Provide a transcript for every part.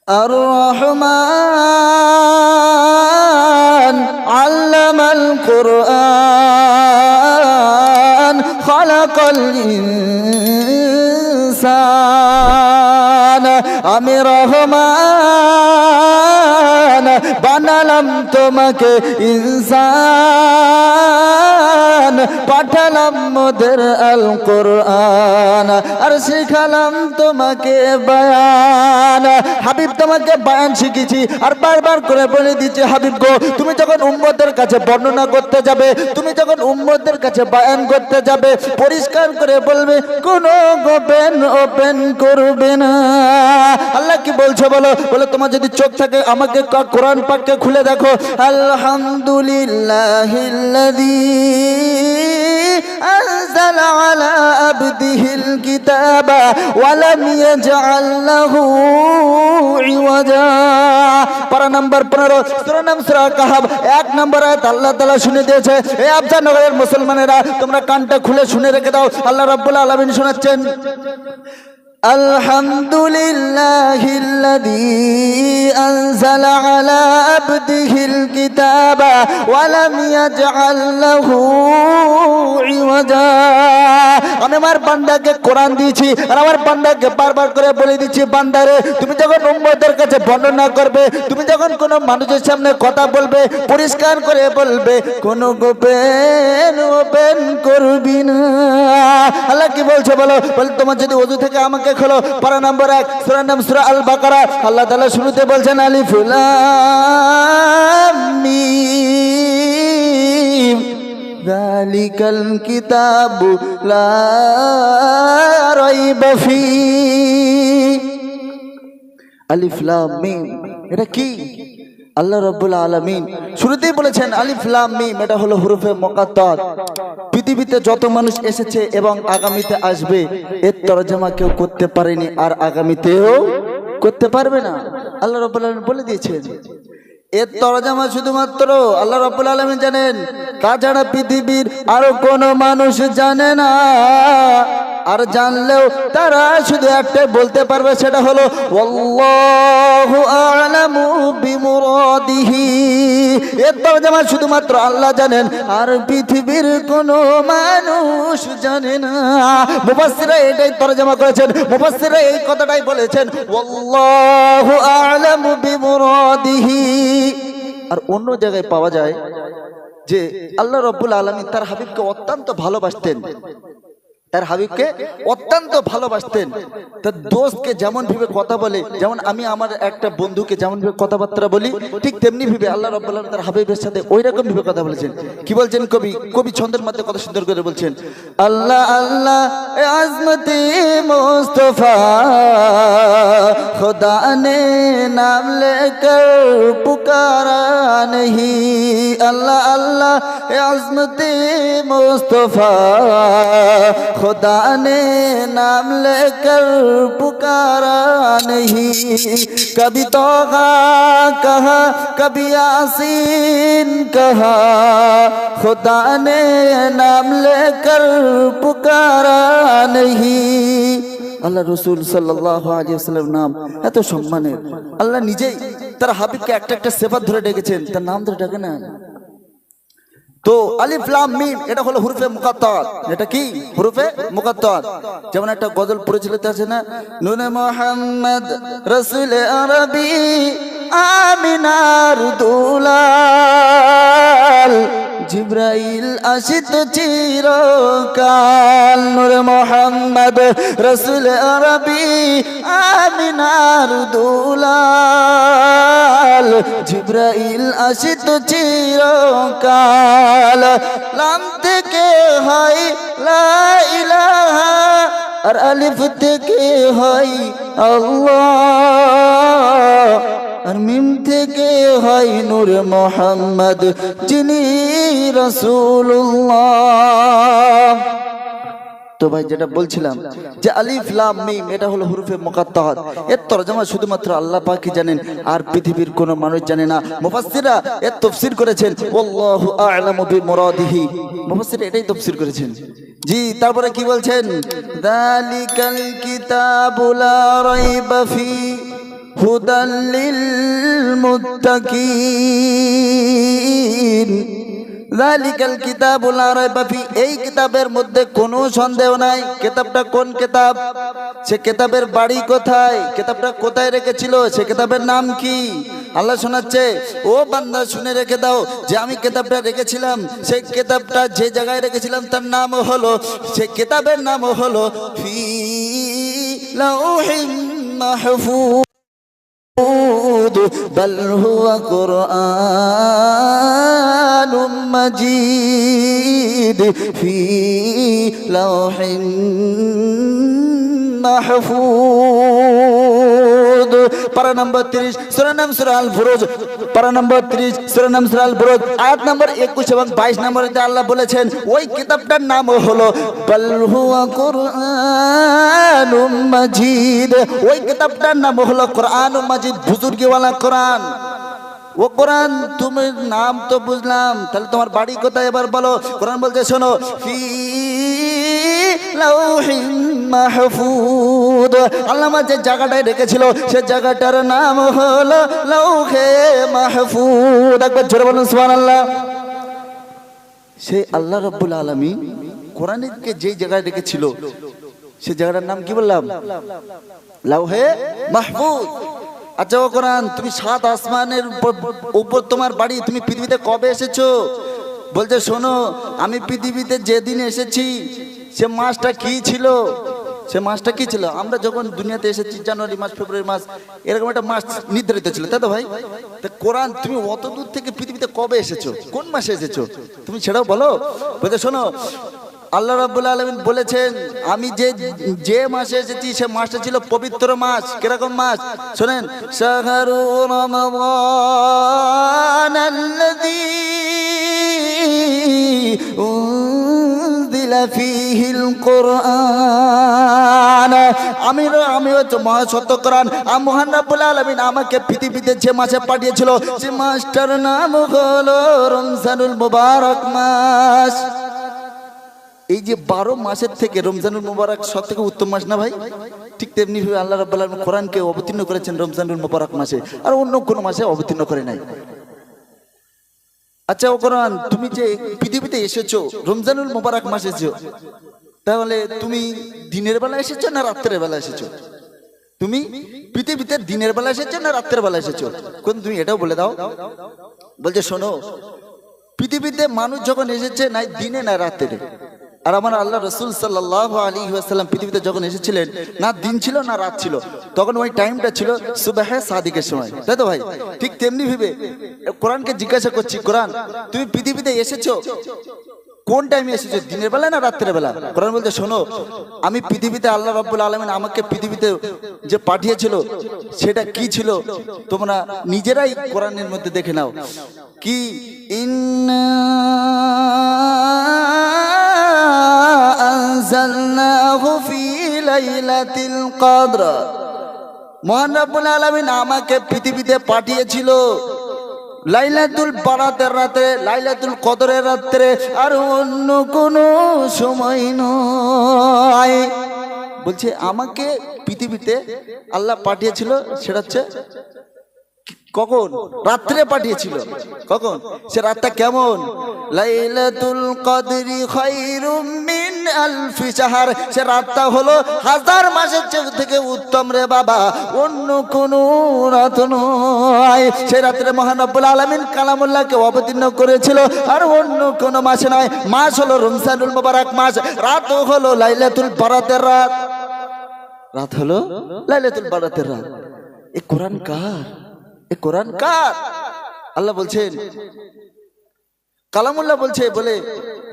আর রহমান আল্লামাল কুরআন খালাকাল ইনসান। আমি রহমান বানালাম তোমাকে ইনসান, পাঠালাম মোদের আল কোরআন, আর শিখালাম তোমাকে বায়ান। হাবিব তোমাকে বায়ান শিখেছি আর বারবার করে বলে দিচ্ছি, হাবিব গো তুমি যখন উম্মতের কাছে বর্ণনা করতে যাবে, তুমি যখন উম্মতের কাছে বায়ান করতে যাবে, পরিষ্কার করে বলবে, কোনো ওপেন করবে না। আল্লাহ কি বলছে বলো? বলে তোমার যদি চোখ থাকে আমাকে কোরআন পাককে খুলে দেখো। আলহামদুলিল্লাহিল্লাযী আনজালা আলা আবদিহিল কিতাবা ওয়া লাম ইয়াজআল লাহু ইওয়াজা। পারা নাম্বার 15 সূরা নাম সূরা কাহাব 1 নম্বর আয়াত আল্লাহ তাআলা শুনে দিয়েছে। এই আফজানগরের মুসলমানেরা তোমরা কানটা খুলে শুনে রেখে দাও। আল্লাহ রাব্বুল আলামিন শোনাচ্ছেন, আলহামদুলিল্লাহিল্লাযী আনজালা আলা আবদিহিল কিতাবা ওয়া লাম ইয়াজআল লাহু ইওয়াজা। আমি আমার বান্দাকে কোরআন দিয়েছি আর আমার বান্দাকে বারবার করে বলে দিচ্ছি, বান্দারে তুমি যখন উম্মতের কাছে বর্ণনা করবে, তুমি যখন কোনো মানুষের সামনে কথা বলবে, পরিষ্কার করে বলবে, কোনো ওপেন করবি না। আল্লাহ কি বলছে বলো? বলে তোমার যদি ওযু থেকে আমাকে খোলো। পারা নাম্বার 1 সূরা নাম সূরা আল বাকারা। আল্লাহ তাআলা শুরুতে বলছেন, আলিফ লাম মিম যালিকাল কিতাবু লা রাইবা ফি। আলিফ লাম মিম এটা কি? আল্লাহ রাব্বুল আলামিন শুরুতেই বলেছেন আলিফ লাম মিম, এটা হলো হুরুফে মুকাত্তাত। পৃথিবীতে যত মানুষ এসেছে এবং আগামীতে আসবে, এর তরজমা কেউ করতে পারেনি আর আগামীতেও করতে পারবে না। আল্লাহ রাব্বুল আলামিন বলে দিয়েছেন, এর তরজমা শুধুমাত্র আল্লাহ রাব্বুল আলামিন জানেন, তাছাড়া পৃথিবীর আরো কোনো মানুষ জানে না। আর জানলেও তারা শুধু একটাই বলতে পারবে, সেটা হলো আল্লাহু আ'লামু বিমুরাদিহি। এর তরজমা শুধুমাত্র আল্লাহ জানেন আর পৃথিবীর কোনো মানুষ জানে না। মুফাসসিররা এটাই তরজমা করেছেন, মুফাসসিররা এই কথাটাই বলেছেন, আল্লাহু আ'লামু বিমুরাদিহি। আর অন্য জায়গায় পাওয়া যায় যে আল্লাহ রাব্বুল আলামিন তার হাবিবকে অত্যন্ত ভালোবাসতেন, তার হাবিবকে অত্যন্ত ভালোবাসতেন। তার দোস্তকে যেমন ভাবে কথা বলে, যেমন আমি আমার একটা বন্ধুকে যেমন ভাবে কথাবার্তা বলি, ঠিক তেমনি ভাবে আল্লাহ রাব্বুল আলামিন তার হাবিবের সাথে ওই রকম ভাবে কথা বলেছেন। কি বলছেন কবি ছন্দের মধ্যে কত সুন্দর করে বলছেন, আল্লাহ আল্লাহ এ আজমতে মুস্তাফা खुदा ने नाम लेकर पुकारा नहीं। अल्लाह अल्लाह अज़मते मुस्तफ़ा खुदा ने नाम लेकर पुकारा नहीं। कभी तोगा कहा, कभी यासीन कहा, खुदा ने नाम लेकर पुकारा नहीं। আল্লাহ রসুল সাল্লাল্লাহু আলাইহি ওয়াসাল্লাম নাম এত সম্মানের। আল্লাহ নিজেই তার হাবিবকে একটা একটা সিফাত ধরে ডেকেছেন, তার নাম ধরে ডাকে না। তো আলিফ লাম মিম এটা হলো হুরুফে মুকাত্তাত। এটা কি? হুরুফে মুকাত্তাত। যেমন একটা গজল পরিচালিত আছে না, নূরে মুহাম্মদ রাসূল আরবি আমিনার দুলাল, জিব্রাইল আসিত চিরকাল। নূরে মুহাম্মদ রাসূল আরবি আমিনার দুলাল, জিব্রাইল আসিত চিরকাল। লাম থেকে হয় লা ইলাহা আর আলিফ থেকে হয় আল্লাহ, আর মিম থেকে হয় নূর মুহাম্মদ যিনি রাসূলুল্লাহ। তো ভাই যেটা বলছিলাম যে আলিফ লাম মিম এটা হলো হুরুফে মুকাত্তাত। এর তরজমা শুধুমাত্র আল্লাহ পাকই জানেন আর পৃথিবীর কোনো মানুষ জানে না। মুফাসসিররা এর তাফসীর করেছেন আল্লাহু আ'লামু বিমুরাদিহি। মুফাসসিররা এটাই তাফসীর করেছেন। জি, তারপরে কি বলছেন? যালিকাল কিতাবু লা রাইবা ফি। হুদাল লিল মুত্তাকিন যালিকাল কিতাবুল লা রাইবা ফি। এই কিতাবের মধ্যে কোনো সন্দেহ নাই। কিতাবটা কোন কিতাব? সে কিতাবের বাড়ি কোথায়? কিতাবটা কোথায় রেখেছিল? সে কিতাবের নাম কি? আল্লাহ শোনাচ্ছে, ও বান্দা শুনে রেখে দাও যে আমি কিতাবটা রেখেছিলাম, সেই কিতাবটা যে জায়গায় রেখেছিলাম তার নাম হলো, সে কিতাবের নাম হলো ফি লাউহিম মাহফুজ بل هو قرآن مجيد في لوح محفوظ। পারা নম্বর 30 সূরা নাম সূরা আল বুরুজ, পারা নম্বর 30 সূরা নাম সূরা আল বুরুজ, আয়াত নম্বর 21 এবং 22 নম্বরে আল্লাহ বলেছেন ওই কিতাবটার নাম হলো বাল হুয়া কুরআনুম মাজিদ। ওই কিতাবটার নাম হলো কুরআনুম মাজিদ, বুজুর্গওয়ালা কোরআন। ও কোরআন, তুমি নাম তো বুঝলাম, তাহলে তোমার বাড়ি কোথায় এবার বলো। কোরআন বলতে শোনো, ফি লাউহিম মাহফুজ। আল্লাহ যে জায়গাটায় রেখেছিল সে জায়গাটার নাম হলো লাউহে মাহফুজ। একবার জোরে বলুন সুবহানাল্লাহ। সেই আল্লাহ রাব্বুল আলামিন কোরআনকে যেই জায়গায় রেখেছিল সে জায়গাটার নাম কি বললাম? লাউহে মাহফুজ। আচ্ছা ও কোরআন, তুমি 7 আসমানের উপর তোমার বাড়ি, তুমি পৃথিবীতে কবে এসেছো? বলছে শোনো, আমি পৃথিবীতে যেদিন এসেছি সে মাসটা কি ছিল? সে মাসটা কি ছিল? আমরা যখন দুনিয়াতে এসেছি জানুয়ারি মাস, ফেব্রুয়ারি মাস, এরকম একটা মাস নির্ধারিত ছিল, তাই তো ভাই? তা কোরআন, তুমি অত দূর থেকে পৃথিবীতে কবে এসেছো, কোন মাসে এসেছো তুমি সেটাও বলো। বলছে শোনো, আল্লাহ রাব্বুল আলামিন বলেছেন আমি যে মাসে এসেছি সে মাসটা ছিল পবিত্র মাস। কিরকম মাস? শোনেন, শাহরু রমাদান আল্লাযী উনজিলা ফীহিল কুরআন। আমি হচ্ছে মহাসত্য কোরআন। মহান রাব্বুল আলামিন আমাকে পৃথিবীতে যে মাসে পাঠিয়েছিল সে মাসটার নাম হলো রমজানুল মুবারক মাস। এই যে 12 মাসের থেকে রমজানুল মুবারক সব থেকে উত্তম মাস না ভাই? ঠিক তেমনি ভাবে আল্লাহ রাব্বুল আলামিন কোরআনকে অবতীর্ণ করেছেন রমজানুল মুবারক মাসে, আর অন্য কোনো মাসে অবতীর্ণ করে নাই। আচ্ছা ও কোরআন, তুমি যে পৃথিবীতে এসেছো রমজানুল মুবারক মাসে এসেছো, তাহলে তুমি দিনের বেলা এসেছো না রাত্রের বেলা এসেছো? তুমি পৃথিবীতে দিনের বেলা এসেছো না রাত্রের বেলা এসেছো? কোন তুমি এটাও বলে দাও। বলছে শোনো, পৃথিবীতে মানুষ যখন এসেছে না দিনে না রাত্রে, আর আমার আল্লাহ রাসূল সাল্লাল্লাহু আলাইহি ওয়াসাল্লাম পৃথিবীতে যখন এসেছিলেন না দিন ছিল না রাত ছিল, তখন ওই টাইমটা ছিল সুবহে সাদিকের সময়, তাই তো ভাই? ঠিক তেমনি ভাবে কোরআনকে জিজ্ঞাসা করছি, কোরআন তুমি পৃথিবীতে এসেছো কোন টাইমে এসেছো, দিনের বেলা না রাত্রের বেলা? কোরআন বলতে শোনো, আমি পৃথিবীতে আল্লাহ রাব্বুল আলামিন আমাকে পৃথিবীতে যে পাঠিয়েছিল সেটা কি ছিল তোমরা নিজেরাই কোরআনের মধ্যে দেখে নাও। কি ইন্না আনজালনাহু ফি লাইলাতিল কদর। মহান রাব্বুল আলামিন আমাকে পৃথিবীতে পাঠিয়েছিল লাইলাতুল বারাতের রাতে, লাইলাতুল কদরের রাতে, আর অন্য কোনো সময় নয়। বলছে আমাকে পৃথিবীতে আল্লাহ পাঠিয়েছিল সেটা হচ্ছে কখন? রাত্রে পাঠিয়েছিল। কখন? সে রাতটা কেমন? লাইলাতুল কদরি খায়রুম মিন আলফি শাহর। সে রাতটা হলো 1000 মাসের থেকে উত্তম রে বাবা, অন্য কোনো রাত নয়। সে রাত্রে মহান রব্বুল আলামিন কালামুল্লাহকে অবতীর্ণ করেছিল, আর অন্য কোনো মাসে নয়। মাস হলো রমজানুল মুবারক মাস, রাত হলো লাইলাতুল বারাতের রাত। রাত হলো লাইলাতুল বারাতের রাত। এই কোরআন কার? এ কোরআন কার? আল্লাহ বলছেন, কালামুল্লাহ বলছে বলে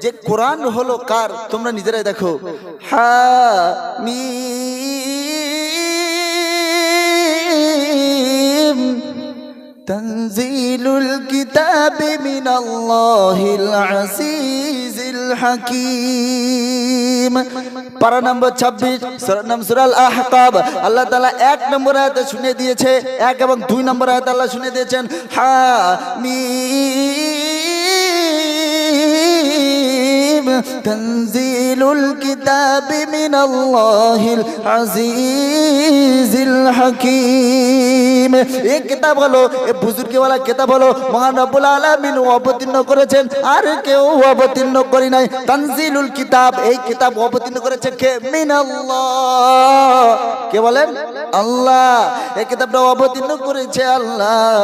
যে কোরআন হলো কার তোমরা নিজেরাই দেখো। হামিম তানজিলুল কিতাবি মিনাল্লাহিল আজিজিল হাকীম। পারা নম্বর 26 সূরা নাম সূরা আল আহকাব। আল্লাহ তাআলা 1 নম্বর আয়াতে শুনিয়ে দিয়েছে, 1 এবং 2 নম্বর আয়াতে আল্লাহ শুনিয়ে দিয়েছেন হামিম তানজিলুল কিতাবি মিনাল্লাহিল আজিজিল হাকীম। এই কিতাব হলো, এই বুজুর্গওয়ালা কিতাব হলো মহান রব্বুল আলামিন অবতীর্ণ করেছেন, আর কেউ অবতীর্ণ করি নাই। তানজিলুল কিতাব, এই কিতাব অবতীর্ণ করেছে কে? মিনাল্লাহ। কে বলেন? আল্লাহ। এই কিতাবটা অবতীর্ণ করেছে আল্লাহ,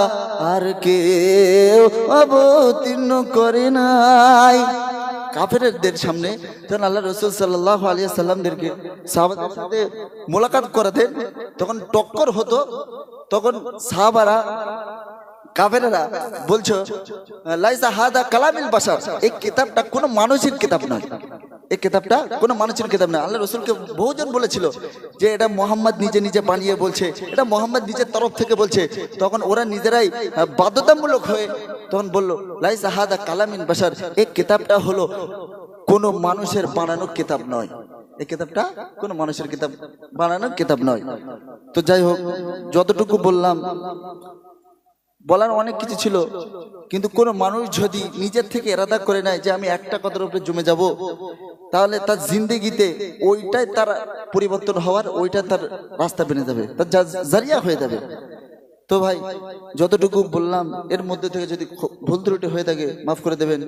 আর কেউ অবতীর্ণ করে নাই। কাফেরদের সামনে তখন আল্লাহ রাসূল সাল্লাল্লাহু আলাইহি সাল্লামদেরকে সাহাবাদের সাথে মোলাকাত করাতেন, তখন টক্কর হতো। তখন সাহাবারা, কাফেররা বলছো লাইসা হাদা কালামিল বাশার, এই কিতাবটা কোনো মানুষের কিতাব নয়, এই কিতাবটা কোনো মানুষের কিতাব না। আল্লাহ রাসূলকে বহুজন বলেছিল যে এটা মোহাম্মদ নিজে নিজে বানিয়ে বলছে, এটা মোহাম্মদ নিজের তরফ থেকে বলছে। তখন ওরা নিজেরাই বাধ্যতামূলক হয়ে তখন বলল লাইসা হাদা কালামিন বাশার, এই কিতাবটা হলো কোনো মানুষের বানানো কিতাব নয়, এই কিতাবটা কোনো মানুষের কিতাব বানানোর কিতাব নয়। তো যাই হোক, যতটুকু বললাম, বলার অনেক কিছু ছিল, কিন্তু কোনো মানুষ যদি নিজের থেকে ইরাদা করে নেয় যে আমি একটা কথার উপরে জমে যাব, তাহলে তার জিন্দেগিতে ওইটাই তার পরিবর্তন হওয়ার, ওইটা তার রাস্তা বেনে যাবে, তার জারিয়া হয়ে যাবে। তো ভাই, যতটুকু বললাম এর মধ্যে থেকে যদি ভুল ত্রুটি হয়ে থাকে মাফ করে দেবেন।